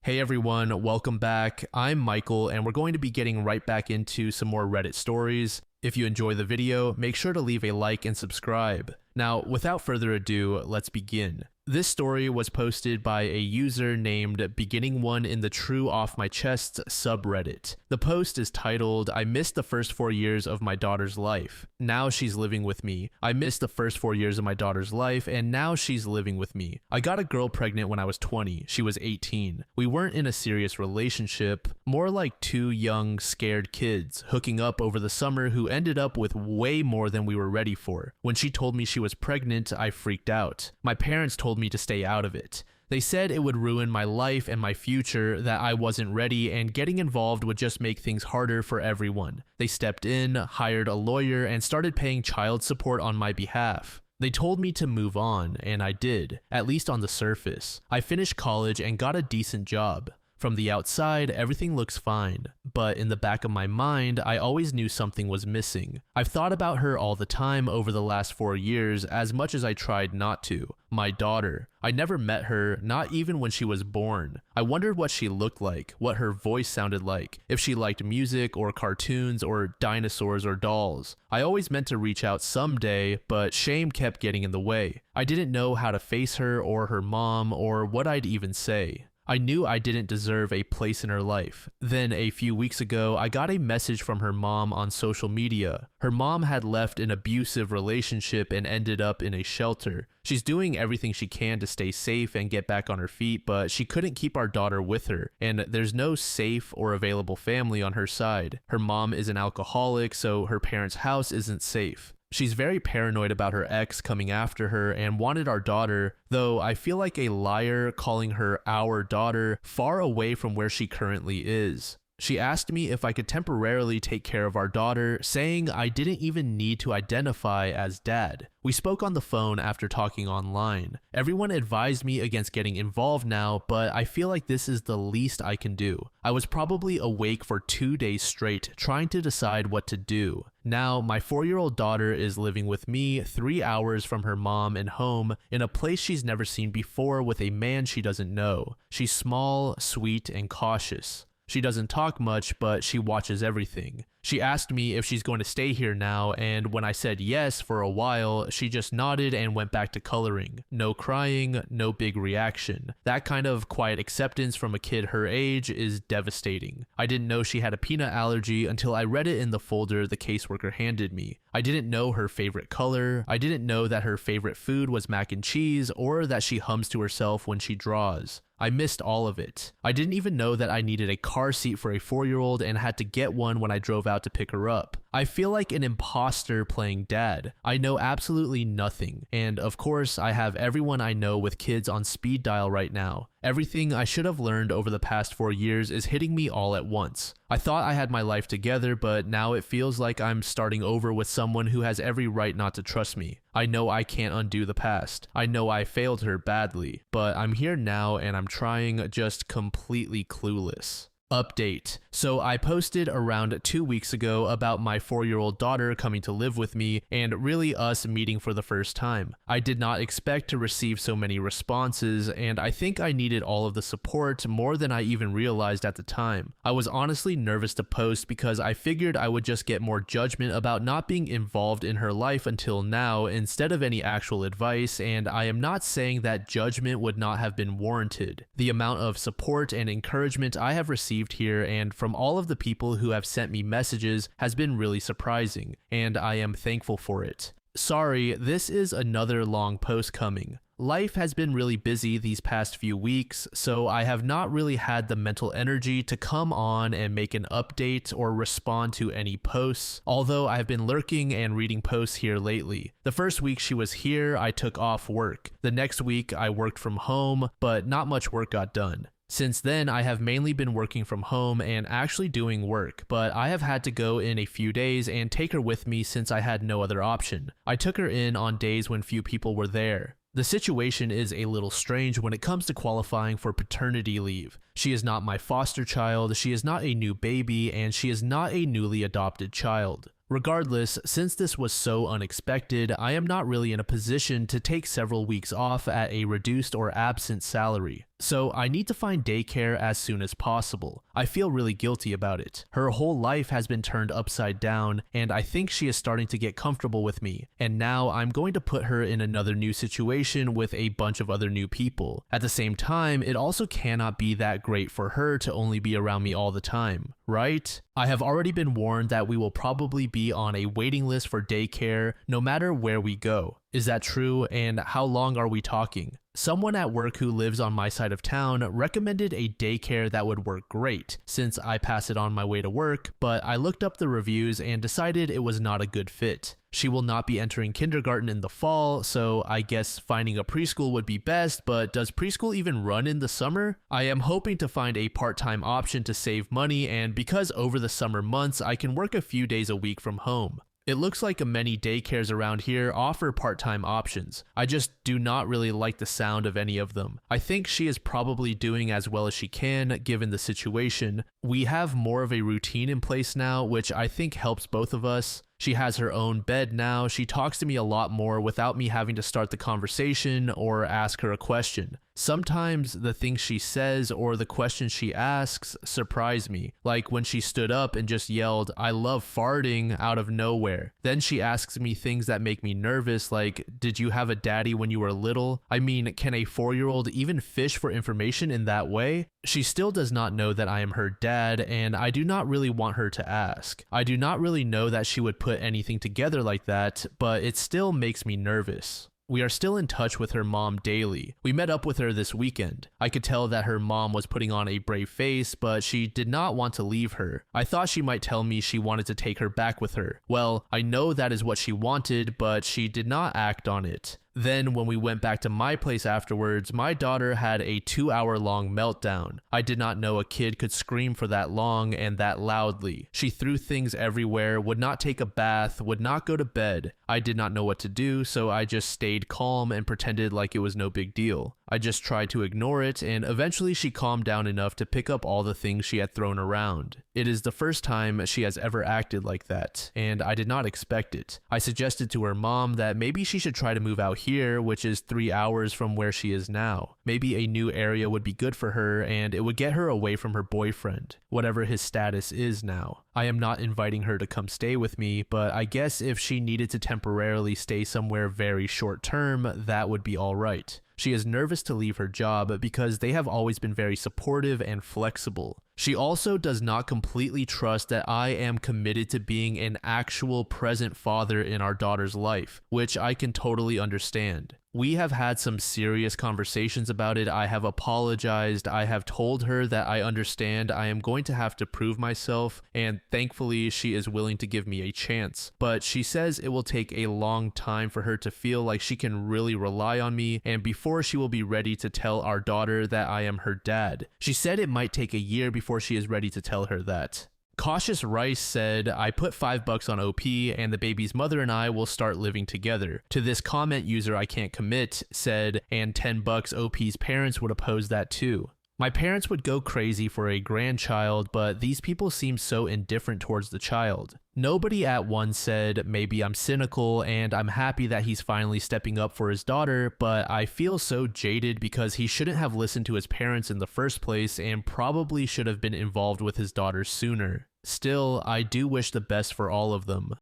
Hey everyone, welcome back. I'm Michael, and we're going to be getting right back into some more Reddit stories. If you enjoy the video, make sure to leave a like and subscribe. Now, without further ado, let's begin. This story was posted by a user named Beginning One in the True Off My Chest subreddit. The post is titled, I missed the first 4 years of my daughter's life. Now she's living with me. I missed the first 4 years of my daughter's life, and now she's living with me. I got a girl pregnant when I was 20. She was 18. We weren't in a serious relationship, more like two young, scared kids hooking up over the summer who ended up with way more than we were ready for. When she told me she was pregnant, I freaked out. My parents told me to stay out of it. They said it would ruin my life and my future, that I wasn't ready, and getting involved would just make things harder for everyone. They stepped in, hired a lawyer, and started paying child support on my behalf. They told me to move on, and I did, at least on the surface. I finished college and got a decent job. From the outside, everything looks fine, but in the back of my mind, I always knew something was missing. I've thought about her all the time over the last 4 years, as much as I tried not to. My daughter. I never met her, not even when she was born. I wondered what she looked like, what her voice sounded like, if she liked music or cartoons or dinosaurs or dolls. I always meant to reach out someday, but shame kept getting in the way. I didn't know how to face her or her mom or what I'd even say. I knew I didn't deserve a place in her life. Then a few weeks ago, I got a message from her mom on social media. Her mom had left an abusive relationship and ended up in a shelter. She's doing everything she can to stay safe and get back on her feet, but she couldn't keep our daughter with her, and there's no safe or available family on her side. Her mom is an alcoholic, so her parents' house isn't safe. She's very paranoid about her ex coming after her and wanted our daughter, though I feel like a liar calling her our daughter far away from where she currently is. She asked me if I could temporarily take care of our daughter, saying I didn't even need to identify as dad. We spoke on the phone after talking online. Everyone advised me against getting involved now, but I feel like this is the least I can do. I was probably awake for 2 days straight, trying to decide what to do. Now, my 4-year-old daughter is living with me 3 hours from her mom and home in a place she's never seen before with a man she doesn't know. She's small, sweet, and cautious. She doesn't talk much, but she watches everything. She asked me if she's going to stay here now, and when I said yes for a while, she just nodded and went back to coloring. No crying, no big reaction. That kind of quiet acceptance from a kid her age is devastating. I didn't know she had a peanut allergy until I read it in the folder the caseworker handed me. I didn't know her favorite color. I didn't know that her favorite food was mac and cheese or that she hums to herself when she draws. I missed all of it. I didn't even know that I needed a car seat for a 4-year-old and had to get one when I drove out to pick her up. I feel like an imposter playing dad. I know absolutely nothing. And of course, I have everyone I know with kids on speed dial right now. Everything I should have learned over the past 4 years is hitting me all at once. I thought I had my life together, but now it feels like I'm starting over with someone who has every right not to trust me. I know I can't undo the past. I know I failed her badly, but I'm here now and I'm trying, just completely clueless. Update. So I posted around 2 weeks ago about my 4-year-old daughter coming to live with me and really us meeting for the first time. I did not expect to receive so many responses, and I think I needed all of the support more than I even realized at the time. I was honestly nervous to post because I figured I would just get more judgment about not being involved in her life until now instead of any actual advice, and I am not saying that judgment would not have been warranted. The amount of support and encouragement I have received here and from all of the people who have sent me messages has been really surprising, and I am thankful for it. Sorry, this is another long post coming. Life has been really busy these past few weeks, so I have not really had the mental energy to come on and make an update or respond to any posts, although I have been lurking and reading posts here lately. The first week she was here, I took off work. The next week I worked from home, but not much work got done. Since then, I have mainly been working from home and actually doing work, but I have had to go in a few days and take her with me since I had no other option. I took her in on days when few people were there. The situation is a little strange when it comes to qualifying for paternity leave. She is not my foster child, she is not a new baby, and she is not a newly adopted child. Regardless, since this was so unexpected, I am not really in a position to take several weeks off at a reduced or absent salary. So I need to find daycare as soon as possible. I feel really guilty about it. Her whole life has been turned upside down, and I think she is starting to get comfortable with me. And now I'm going to put her in another new situation with a bunch of other new people. At the same time, it also cannot be that great for her to only be around me all the time, right? I have already been warned that we will probably be on a waiting list for daycare no matter where we go. Is that true, and how long are we talking? Someone at work who lives on my side of town recommended a daycare that would work great since I pass it on my way to work, but I looked up the reviews and decided it was not a good fit. She will not be entering kindergarten in the fall, so I guess finding a preschool would be best, but does preschool even run in the summer? I am hoping to find a part-time option to save money, and because over the summer months I can work a few days a week from home. It looks like many daycares around here offer part-time options. I just do not really like the sound of any of them. I think she is probably doing as well as she can given the situation. We have more of a routine in place now, which I think helps both of us. She has her own bed now. She talks to me a lot more without me having to start the conversation or ask her a question. Sometimes the things she says or the questions she asks surprise me, like when she stood up and just yelled, "I love farting," out of nowhere. Then she asks me things that make me nervous, like, "Did you have a daddy when you were little?" I mean, can a 4-year-old even fish for information in that way? She still does not know that I am her dad, and I do not really want her to ask. I do not really know that she would put anything together like that, but it still makes me nervous. We are still in touch with her mom daily. We met up with her this weekend. I could tell that her mom was putting on a brave face, but she did not want to leave her. I thought she might tell me she wanted to take her back with her. Well, I know that is what she wanted, but she did not act on it. Then when we went back to my place afterwards, my daughter had a 2-hour-long meltdown. I did not know a kid could scream for that long and that loudly. She threw things everywhere, would not take a bath, would not go to bed. I did not know what to do, so I just stayed calm and pretended like it was no big deal. I just tried to ignore it, and eventually she calmed down enough to pick up all the things she had thrown around. It is the first time she has ever acted like that, and I did not expect it. I suggested to her mom that maybe she should try to move out here, which is 3 hours from where she is now. Maybe a new area would be good for her, and it would get her away from her boyfriend, whatever his status is now. I am not inviting her to come stay with me, but I guess if she needed to temporarily stay somewhere very short term, that would be alright. She is nervous to leave her job because they have always been very supportive and flexible. She also does not completely trust that I am committed to being an actual present father in our daughter's life, which I can totally understand. We have had some serious conversations about it. I have apologized. I have told her that I understand I am going to have to prove myself, and thankfully she is willing to give me a chance. But she says it will take a long time for her to feel like she can really rely on me, and before she will be ready to tell our daughter that I am her dad. She said it might take a year before she is ready to tell her that. Cautious Rice said, "I put $5 on OP and the baby's mother and I will start living together." To this comment user I can't commit said, "And $10 OP's parents would oppose that too." My parents would go crazy for a grandchild, but these people seem so indifferent towards the child. Nobody at one said, "Maybe I'm cynical and I'm happy that he's finally stepping up for his daughter, but I feel so jaded because he shouldn't have listened to his parents in the first place and probably should have been involved with his daughter sooner." Still, I do wish the best for all of them.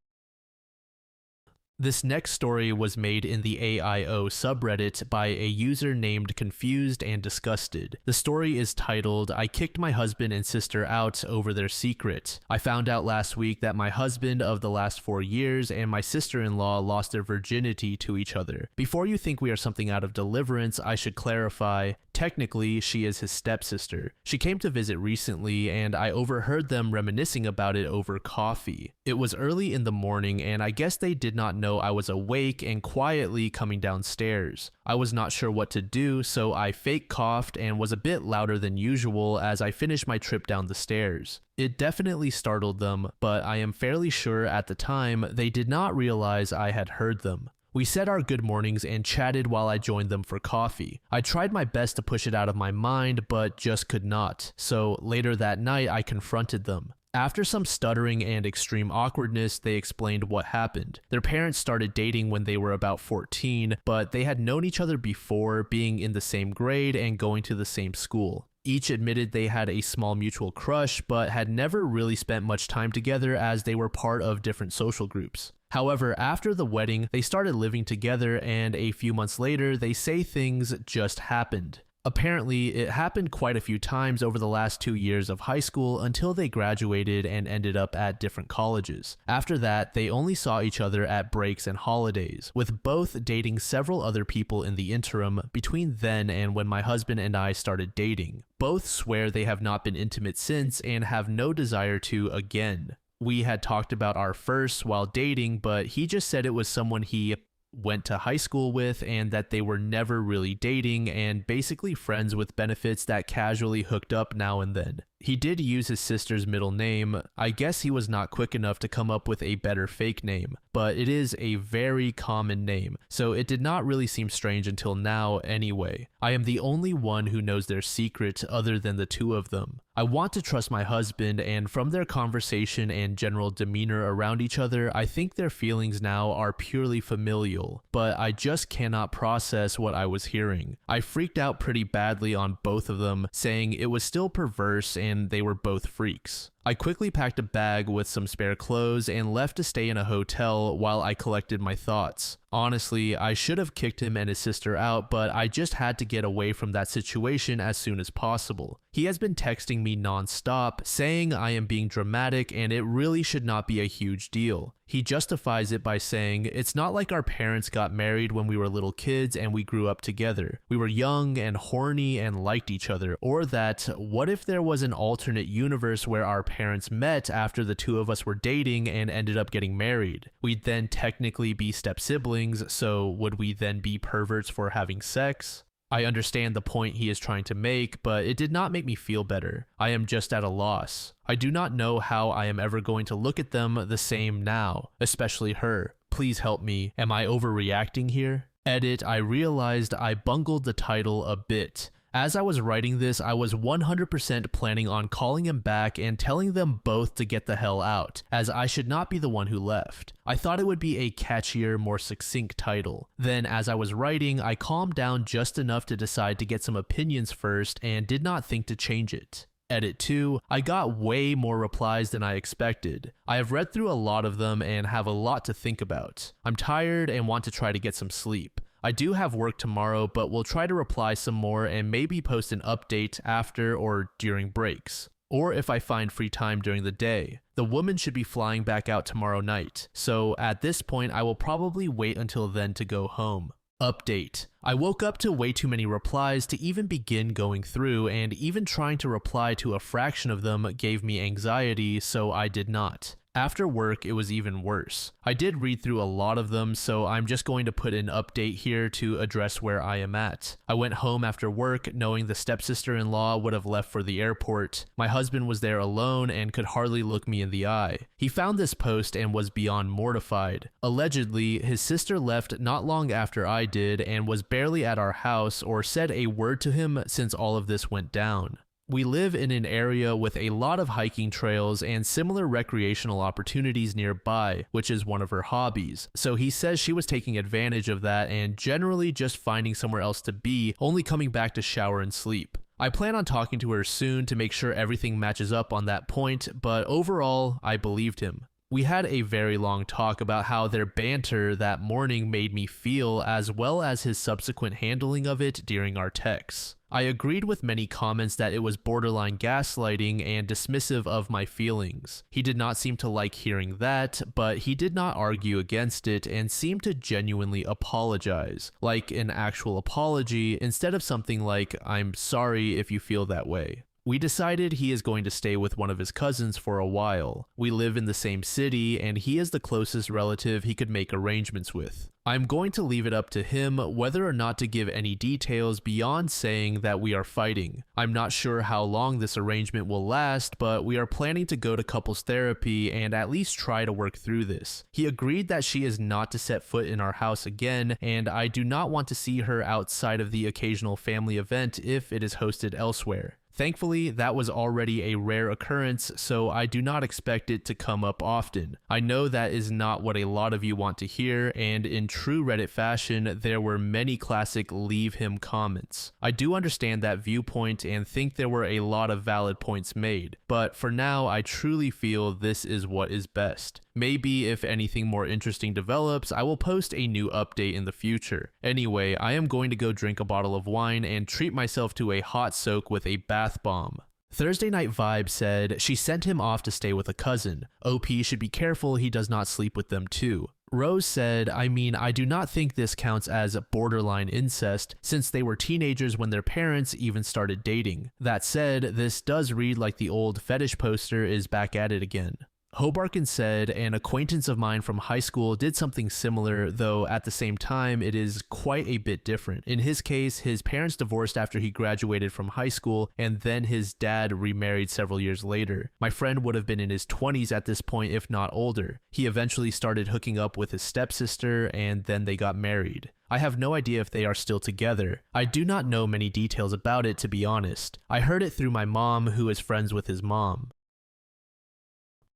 This next story was made in the AIO subreddit by a user named Confused and Disgusted. The story is titled, "I kicked my husband and sister out over their secret. I found out last week that my husband of the last 4 years and my sister-in-law lost their virginity to each other. Before you think we are something out of Deliverance, I should clarify, technically, she is his stepsister. She came to visit recently, and I overheard them reminiscing about it over coffee. It was early in the morning, and I guess they did not know I was awake and quietly coming downstairs. I was not sure what to do, so I fake coughed and was a bit louder than usual as I finished my trip down the stairs. It definitely startled them, but I am fairly sure at the time they did not realize I had heard them. We said our good mornings and chatted while I joined them for coffee. I tried my best to push it out of my mind, but just could not. So later that night, I confronted them. After some stuttering and extreme awkwardness, they explained what happened. Their parents started dating when they were about 14, but they had known each other before, being in the same grade and going to the same school. Each admitted they had a small mutual crush, but had never really spent much time together as they were part of different social groups. However, after the wedding, they started living together, and a few months later, they say things just happened. Apparently, it happened quite a few times over the last 2 years of high school until they graduated and ended up at different colleges. After that, they only saw each other at breaks and holidays, with both dating several other people in the interim between then and when my husband and I started dating. Both swear they have not been intimate since and have no desire to again. We had talked about our first while dating, but he just said it was someone he went to high school with and that they were never really dating and basically friends with benefits that casually hooked up now and then. He did use his sister's middle name. I guess he was not quick enough to come up with a better fake name, but it is a very common name, so it did not really seem strange until now anyway. I am the only one who knows their secret other than the two of them. I want to trust my husband, and from their conversation and general demeanor around each other, I think their feelings now are purely familial, but I just cannot process what I was hearing. I freaked out pretty badly on both of them, saying it was still perverse and they were both freaks. I quickly packed a bag with some spare clothes and left to stay in a hotel while I collected my thoughts. Honestly, I should have kicked him and his sister out, but I just had to get away from that situation as soon as possible. He has been texting me non-stop, saying I am being dramatic and it really should not be a huge deal. He justifies it by saying, it's not like our parents got married when we were little kids and we grew up together. We were young and horny and liked each other. Or that, what if there was an alternate universe where our parents met after the two of us were dating and ended up getting married? We'd then technically be step-siblings, so would we then be perverts for having sex? I understand the point he is trying to make, but it did not make me feel better. I am just at a loss. I do not know how I am ever going to look at them the same now, especially her. Please help me. Am I overreacting here? Edit, I realized I bungled the title a bit. As I was writing this, I was 100% planning on calling him back and telling them both to get the hell out, as I should not be the one who left. I thought it would be a catchier, more succinct title. Then, as I was writing, I calmed down just enough to decide to get some opinions first and did not think to change it. Edit 2, I got way more replies than I expected. I have read through a lot of them and have a lot to think about. I'm tired and want to try to get some sleep. I do have work tomorrow, but we'll try to reply some more and maybe post an update after or during breaks. Or if I find free time during the day. The woman should be flying back out tomorrow night, so at this point I will probably wait until then to go home. Update. I woke up to way too many replies to even begin going through, and even trying to reply to a fraction of them gave me anxiety, so I did not. After work, it was even worse. I did read through a lot of them, so I'm just going to put an update here to address where I am at. I went home after work knowing the stepsister-in-law would have left for the airport. My husband was there alone and could hardly look me in the eye. He found this post and was beyond mortified. Allegedly, his sister left not long after I did and was barely at our house or said a word to him since all of this went down. We live in an area with a lot of hiking trails and similar recreational opportunities nearby, which is one of her hobbies. So he says she was taking advantage of that and generally just finding somewhere else to be, only coming back to shower and sleep. I plan on talking to her soon to make sure everything matches up on that point, but overall, I believed him. We had a very long talk about how their banter that morning made me feel, as well as his subsequent handling of it during our texts. I agreed with many comments that it was borderline gaslighting and dismissive of my feelings. He did not seem to like hearing that, but he did not argue against it and seemed to genuinely apologize, like an actual apology instead of something like, "I'm sorry if you feel that way." We decided he is going to stay with one of his cousins for a while. We live in the same city, and he is the closest relative he could make arrangements with. I'm going to leave it up to him whether or not to give any details beyond saying that we are fighting. I'm not sure how long this arrangement will last, but we are planning to go to couples therapy and at least try to work through this. He agreed that she is not to set foot in our house again, and I do not want to see her outside of the occasional family event if it is hosted elsewhere. Thankfully, that was already a rare occurrence, so I do not expect it to come up often. I know that is not what a lot of you want to hear, and in true Reddit fashion, there were many classic leave him comments. I do understand that viewpoint and think there were a lot of valid points made, but for now, I truly feel this is what is best. Maybe if anything more interesting develops, I will post a new update in the future. Anyway, I am going to go drink a bottle of wine and treat myself to a hot soak with a bath bomb. Thursday Night Vibe said she sent him off to stay with a cousin. OP should be careful he does not sleep with them too. Rose said, I mean, I do not think this counts as borderline incest, since they were teenagers when their parents even started dating. That said, this does read like the old fetish poster is back at it again. Hobarkin said, an acquaintance of mine from high school did something similar, though at the same time it is quite a bit different. In his case, his parents divorced after he graduated from high school, and then his dad remarried several years later. My friend would have been in his 20s at this point, if not older. He eventually started hooking up with his stepsister, and then they got married. I have no idea if they are still together. I do not know many details about it, to be honest. I heard it through my mom, who is friends with his mom.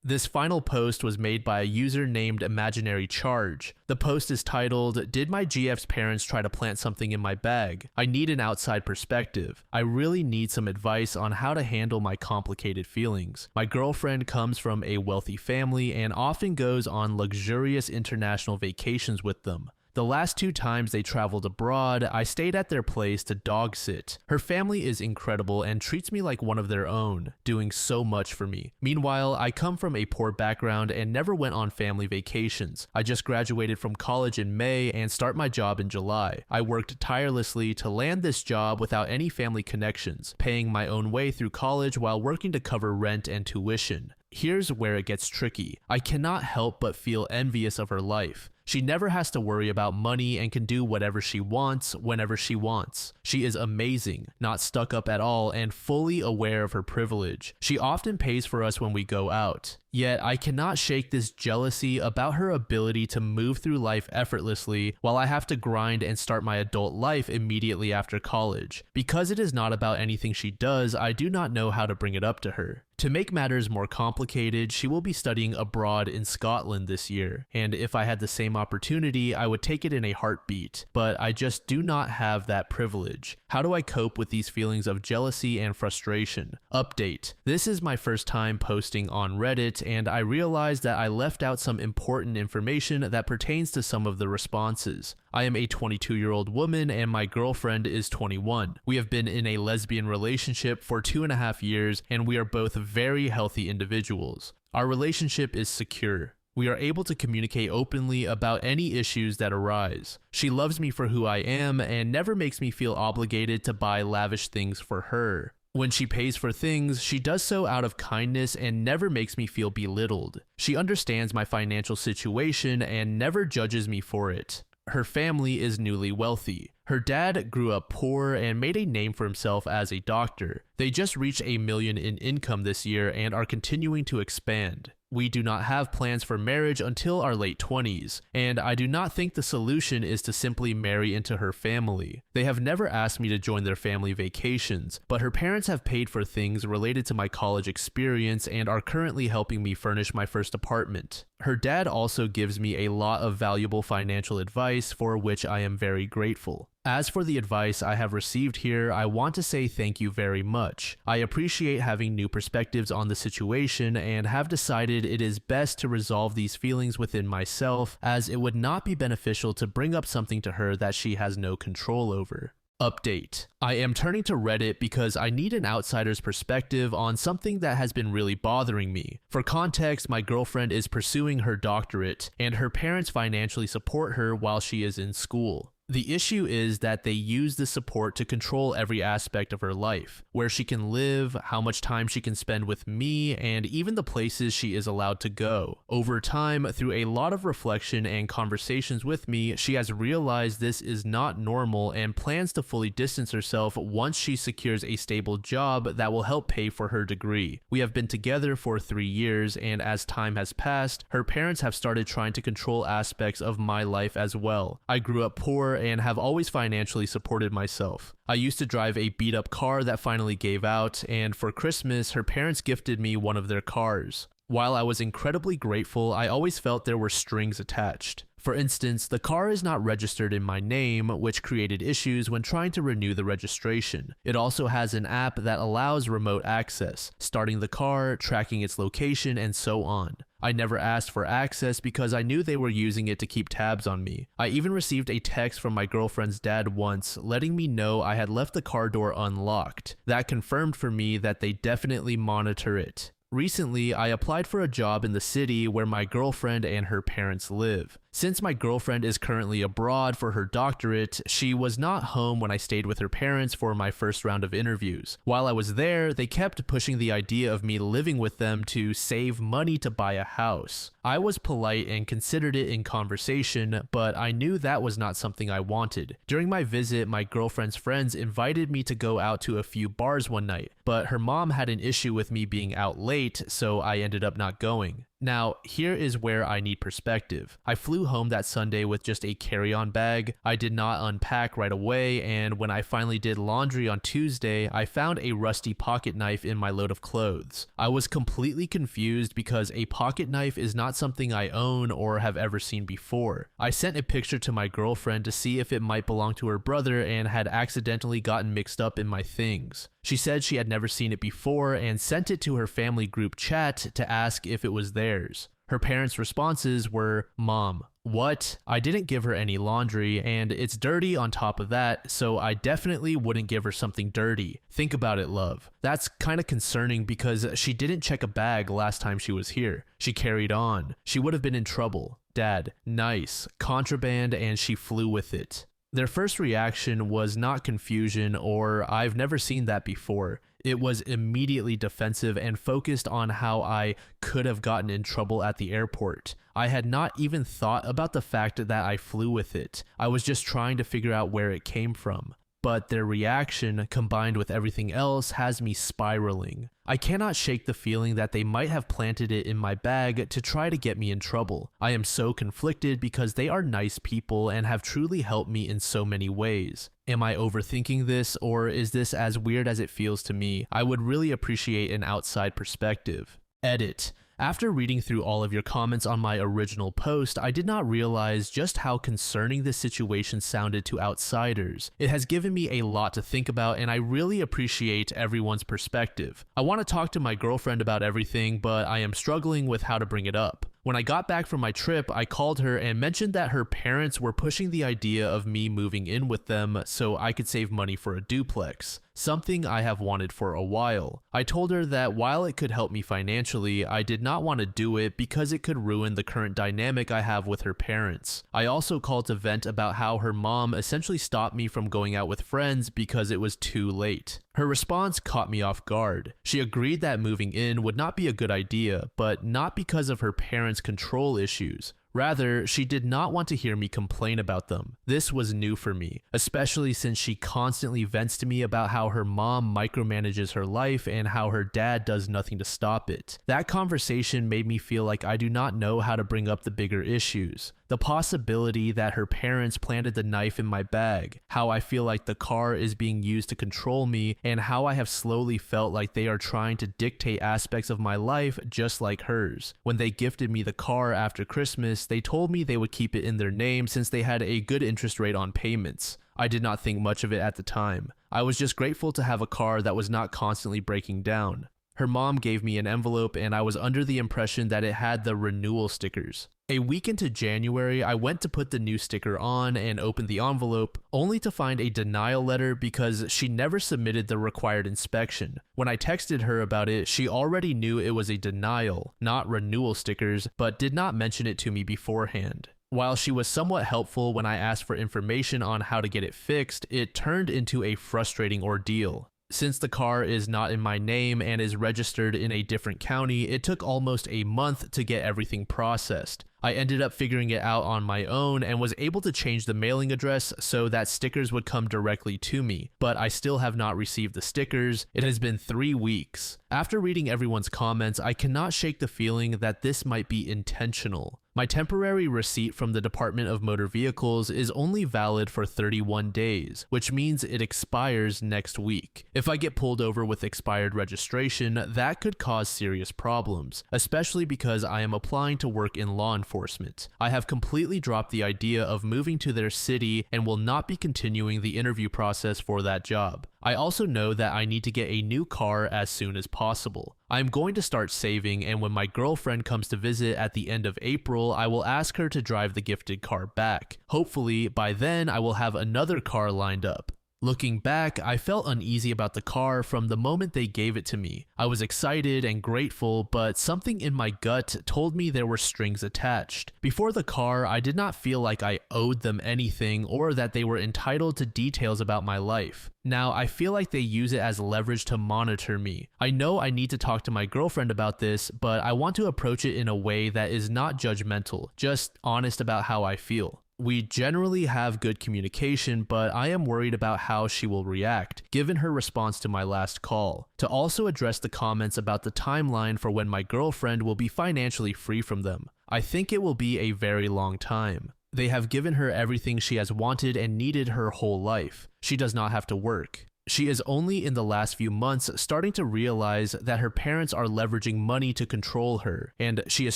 This final post was made by a user named Imaginary Charge. The post is titled, Did my GF's parents try to plant something in my bag? I need an outside perspective. I really need some advice on how to handle my complicated feelings. My girlfriend comes from a wealthy family and often goes on luxurious international vacations with them. The last 2 times they traveled abroad, I stayed at their place to dog sit. Her family is incredible and treats me like one of their own, doing so much for me. Meanwhile, I come from a poor background and never went on family vacations. I just graduated from college in May and start my job in July. I worked tirelessly to land this job without any family connections, paying my own way through college while working to cover rent and tuition. Here's where it gets tricky. I cannot help but feel envious of her life. She never has to worry about money and can do whatever she wants, whenever she wants. She is amazing, not stuck up at all, and fully aware of her privilege. She often pays for us when we go out. Yet, I cannot shake this jealousy about her ability to move through life effortlessly while I have to grind and start my adult life immediately after college. Because it is not about anything she does, I do not know how to bring it up to her. To make matters more complicated, she will be studying abroad in Scotland this year, and if I had the same opportunity, I would take it in a heartbeat, but I just do not have that privilege. How do I cope with these feelings of jealousy and frustration? Update. This is my first time posting on Reddit, and I realized that I left out some important information that pertains to some of the responses. I am a 22-year-old woman and my girlfriend is 21. We have been in a lesbian relationship for 2.5 years and we are both very healthy individuals. Our relationship is secure. We are able to communicate openly about any issues that arise. She loves me for who I am and never makes me feel obligated to buy lavish things for her. When she pays for things, she does so out of kindness and never makes me feel belittled. She understands my financial situation and never judges me for it. Her family is newly wealthy. Her dad grew up poor and made a name for himself as a doctor. They just reached $1 million in income this year and are continuing to expand. We do not have plans for marriage until our late 20s, and I do not think the solution is to simply marry into her family. They have never asked me to join their family vacations, but her parents have paid for things related to my college experience and are currently helping me furnish my first apartment. Her dad also gives me a lot of valuable financial advice for which I am very grateful. As for the advice I have received here, I want to say thank you very much. I appreciate having new perspectives on the situation and have decided it is best to resolve these feelings within myself, as it would not be beneficial to bring up something to her that she has no control over. Update. I am turning to Reddit because I need an outsider's perspective on something that has been really bothering me. For context, my girlfriend is pursuing her doctorate, and her parents financially support her while she is in school. The issue is that they use the support to control every aspect of her life, where she can live, how much time she can spend with me, and even the places she is allowed to go. Over time, through a lot of reflection and conversations with me, she has realized this is not normal and plans to fully distance herself once she secures a stable job that will help pay for her degree. We have been together for 3 years, and as time has passed, her parents have started trying to control aspects of my life as well. I grew up poor and have always financially supported myself. I used to drive a beat-up car that finally gave out, and for Christmas, her parents gifted me one of their cars. While I was incredibly grateful, I always felt there were strings attached. For instance, the car is not registered in my name, which created issues when trying to renew the registration. It also has an app that allows remote access, starting the car, tracking its location, and so on. I never asked for access because I knew they were using it to keep tabs on me. I even received a text from my girlfriend's dad once letting me know I had left the car door unlocked. That confirmed for me that they definitely monitor it. Recently, I applied for a job in the city where my girlfriend and her parents live. Since my girlfriend is currently abroad for her doctorate, she was not home when I stayed with her parents for my first round of interviews. While I was there, they kept pushing the idea of me living with them to save money to buy a house. I was polite and considered it in conversation, but I knew that was not something I wanted. During my visit, my girlfriend's friends invited me to go out to a few bars one night, but her mom had an issue with me being out late, so I ended up not going. Now, here is where I need perspective. I flew home that Sunday with just a carry-on bag. I did not unpack right away, and when I finally did laundry on Tuesday, I found a rusty pocket knife in my load of clothes. I was completely confused because a pocket knife is not something I own or have ever seen before. I sent a picture to my girlfriend to see if it might belong to her brother and had accidentally gotten mixed up in my things. She said she had never seen it before and sent it to her family group chat to ask if it was theirs. Her parents' responses were, "Mom, what? I didn't give her any laundry, and it's dirty on top of that, so I definitely wouldn't give her something dirty. Think about it, love." That's kind of concerning because she didn't check a bag last time she was here. She carried on. She would have been in trouble. Dad, nice. Contraband, and she flew with it. Their first reaction was not confusion or "I've never seen that before." It was immediately defensive and focused on how I could have gotten in trouble at the airport. I had not even thought about the fact that I flew with it. I was just trying to figure out where it came from. But their reaction, combined with everything else, has me spiraling. I cannot shake the feeling that they might have planted it in my bag to try to get me in trouble. I am so conflicted because they are nice people and have truly helped me in so many ways. Am I overthinking this, or is this as weird as it feels to me? I would really appreciate an outside perspective. Edit. After reading through all of your comments on my original post, I did not realize just how concerning this situation sounded to outsiders. It has given me a lot to think about, and I really appreciate everyone's perspective. I want to talk to my girlfriend about everything, but I am struggling with how to bring it up. When I got back from my trip, I called her and mentioned that her parents were pushing the idea of me moving in with them so I could save money for a duplex, something I have wanted for a while. I told her that while it could help me financially, I did not want to do it because it could ruin the current dynamic I have with her parents. I also called to vent about how her mom essentially stopped me from going out with friends because it was too late. Her response caught me off guard. She agreed that moving in would not be a good idea, but not because of her parents' control issues. Rather, she did not want to hear me complain about them. This was new for me, especially since she constantly vents to me about how her mom micromanages her life and how her dad does nothing to stop it. That conversation made me feel like I do not know how to bring up the bigger issues. The possibility that her parents planted the knife in my bag, how I feel like the car is being used to control me, and how I have slowly felt like they are trying to dictate aspects of my life just like hers. When they gifted me the car after Christmas, they told me they would keep it in their name since they had a good interest rate on payments. I did not think much of it at the time. I was just grateful to have a car that was not constantly breaking down. Her mom gave me an envelope and I was under the impression that it had the renewal stickers. A week into January, I went to put the new sticker on and opened the envelope, only to find a denial letter because she never submitted the required inspection. When I texted her about it, she already knew it was a denial, not renewal stickers, but did not mention it to me beforehand. While she was somewhat helpful when I asked for information on how to get it fixed, it turned into a frustrating ordeal. Since the car is not in my name and is registered in a different county, it took almost a month to get everything processed. I ended up figuring it out on my own and was able to change the mailing address so that stickers would come directly to me, but I still have not received the stickers. It has been 3 weeks. After reading everyone's comments, I cannot shake the feeling that this might be intentional. My temporary receipt from the Department of Motor Vehicles is only valid for 31 days, which means it expires next week. If I get pulled over with expired registration, that could cause serious problems, especially because I am applying to work in law enforcement. I have completely dropped the idea of moving to their city and will not be continuing the interview process for that job. I also know that I need to get a new car as soon as possible. I'm going to start saving, and when my girlfriend comes to visit at the end of April, I will ask her to drive the gifted car back. Hopefully, by then I will have another car lined up. Looking back, I felt uneasy about the car from the moment they gave it to me. I was excited and grateful, but something in my gut told me there were strings attached. Before the car, I did not feel like I owed them anything or that they were entitled to details about my life. Now, I feel like they use it as leverage to monitor me. I know I need to talk to my girlfriend about this, but I want to approach it in a way that is not judgmental, just honest about how I feel. We generally have good communication, but I am worried about how she will react, given her response to my last call. To also address the comments about the timeline for when my girlfriend will be financially free from them. I think it will be a very long time. They have given her everything she has wanted and needed her whole life. She does not have to work. She is only in the last few months starting to realize that her parents are leveraging money to control her, and she is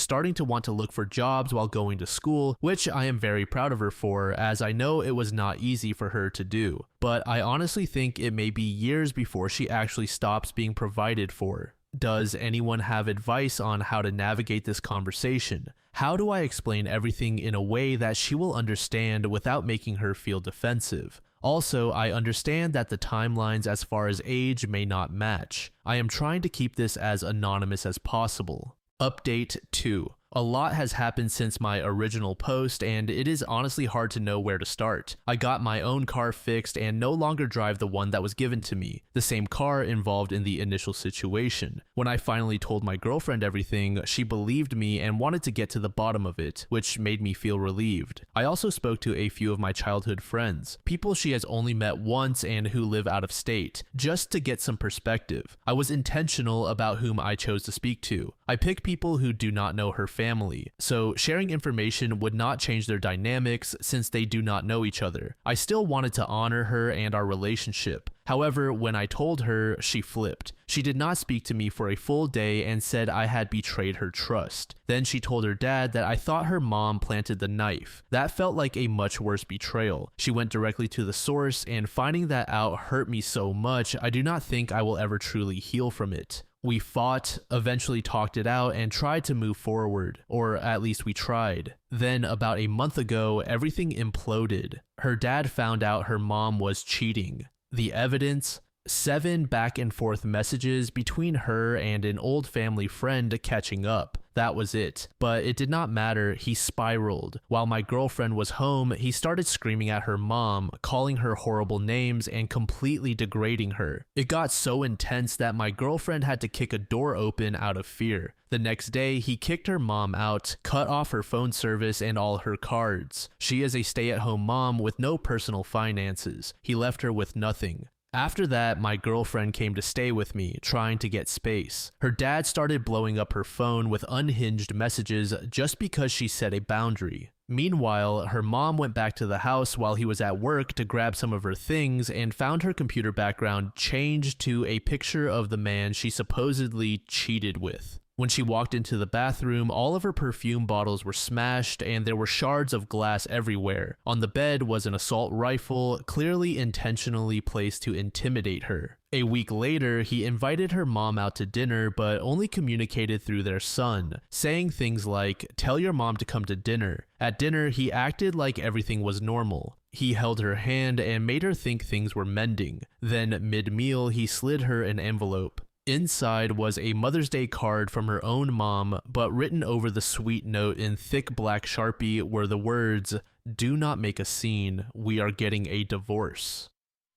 starting to want to look for jobs while going to school, which I am very proud of her for, as I know it was not easy for her to do. But I honestly think it may be years before she actually stops being provided for. Does anyone have advice on how to navigate this conversation? How do I explain everything in a way that she will understand without making her feel defensive? Also, I understand that the timelines as far as age may not match. I am trying to keep this as anonymous as possible. Update 2. A lot has happened since my original post, and it is honestly hard to know where to start. I got my own car fixed and no longer drive the one that was given to me, the same car involved in the initial situation. When I finally told my girlfriend everything, she believed me and wanted to get to the bottom of it, which made me feel relieved. I also spoke to a few of my childhood friends, people she has only met once and who live out of state, just to get some perspective. I was intentional about whom I chose to speak to. I picked people who do not know her family, so sharing information would not change their dynamics since they do not know each other. I still wanted to honor her and our relationship. However, when I told her, she flipped. She did not speak to me for a full day and said I had betrayed her trust. Then she told her dad that I thought her mom planted the knife. That felt like a much worse betrayal. She went directly to the source, and finding that out hurt me so much, I do not think I will ever truly heal from it. We fought, eventually talked it out, and tried to move forward, or at least we tried. Then, about a month ago, everything imploded. Her dad found out her mom was cheating. The evidence? 7 back and forth messages between her and an old family friend catching up. That was it. But it did not matter, he spiraled. While my girlfriend was home, he started screaming at her mom, calling her horrible names and completely degrading her. It got so intense that my girlfriend had to kick a door open out of fear. The next day, he kicked her mom out, cut off her phone service and all her cards. She is a stay-at-home mom with no personal finances. He left her with nothing. After that, my girlfriend came to stay with me, trying to get space. Her dad started blowing up her phone with unhinged messages just because she set a boundary. Meanwhile, her mom went back to the house while he was at work to grab some of her things and found her computer background changed to a picture of the man she supposedly cheated with. When she walked into the bathroom, all of her perfume bottles were smashed and there were shards of glass everywhere. On the bed was an assault rifle, clearly intentionally placed to intimidate her. A week later, he invited her mom out to dinner but only communicated through their son, saying things like, "Tell your mom to come to dinner." At dinner, he acted like everything was normal. He held her hand and made her think things were mending. Then, mid-meal, he slid her an envelope. Inside was a Mother's Day card from her own mom, but written over the sweet note in thick black Sharpie were the words, "Do not make a scene, we are getting a divorce."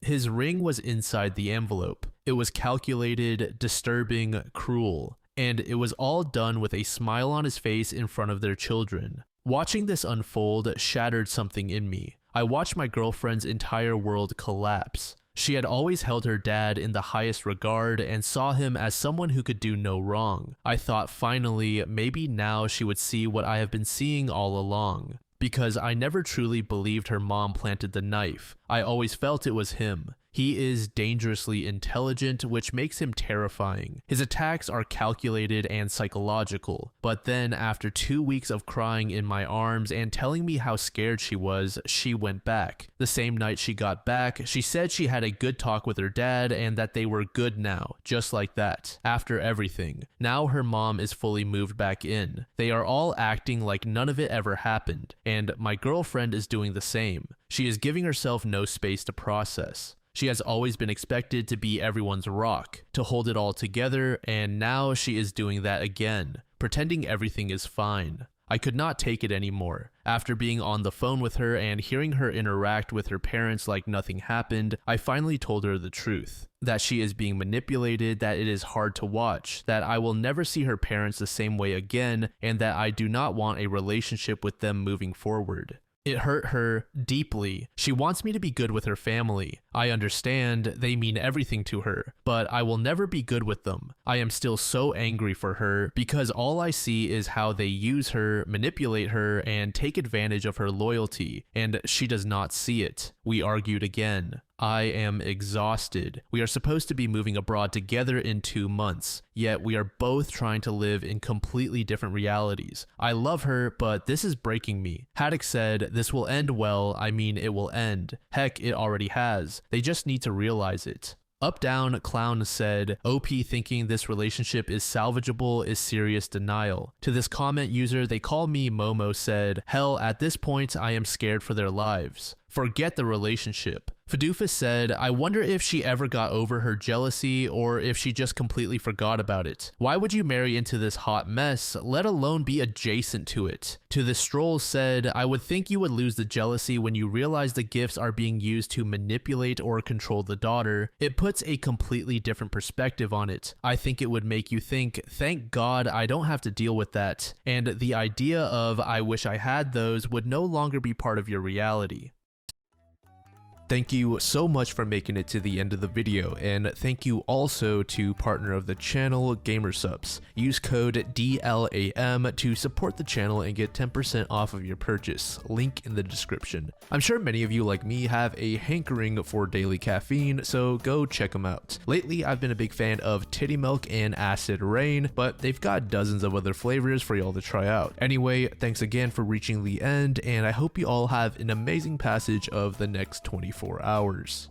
His ring was inside the envelope. It was calculated, disturbing, cruel, and it was all done with a smile on his face in front of their children. Watching this unfold shattered something in me. I watched my girlfriend's entire world collapse. She had always held her dad in the highest regard and saw him as someone who could do no wrong. I thought finally, maybe now she would see what I have been seeing all along. Because I never truly believed her mom planted the knife. I always felt it was him. He is dangerously intelligent, which makes him terrifying. His attacks are calculated and psychological. But then, after 2 weeks of crying in my arms and telling me how scared she was, she went back. The same night she got back, she said she had a good talk with her dad and that they were good now, just like that, after everything. Now her mom is fully moved back in. They are all acting like none of it ever happened, and my girlfriend is doing the same. She is giving herself no space to process. She has always been expected to be everyone's rock, to hold it all together, and now she is doing that again, pretending everything is fine. I could not take it anymore. After being on the phone with her and hearing her interact with her parents like nothing happened, I finally told her the truth. That she is being manipulated, that it is hard to watch, that I will never see her parents the same way again, and that I do not want a relationship with them moving forward. It hurt her deeply. She wants me to be good with her family. I understand they mean everything to her, but I will never be good with them. I am still so angry for her because all I see is how they use her, manipulate her, and take advantage of her loyalty, and she does not see it. We argued again. I am exhausted. We are supposed to be moving abroad together in 2 months, yet we are both trying to live in completely different realities. I love her, but this is breaking me. Haddock said, "This will end well, I mean it will end. Heck, it already has. They just need to realize it." Up Down Clown said, "OP thinking this relationship is salvageable is serious denial." To this comment user, they call me Momo, said, "Hell, at this point I am scared for their lives. Forget the relationship." Fadufus said, "I wonder if she ever got over her jealousy or if she just completely forgot about it. Why would you marry into this hot mess, let alone be adjacent to it?" To the Stroll said, "I would think you would lose the jealousy when you realize the gifts are being used to manipulate or control the daughter. It puts a completely different perspective on it. I think it would make you think, thank God I don't have to deal with that. And the idea of I wish I had those would no longer be part of your reality." Thank you so much for making it to the end of the video, and thank you also to partner of the channel, Gamersupps. Use code DLAM to support the channel and get 10% off of your purchase, link in the description. I'm sure many of you like me have a hankering for daily caffeine, so go check them out. Lately, I've been a big fan of Titty Milk and Acid Rain, but they've got dozens of other flavors for y'all to try out. Anyway, thanks again for reaching the end, and I hope you all have an amazing passage of the next 24 hours.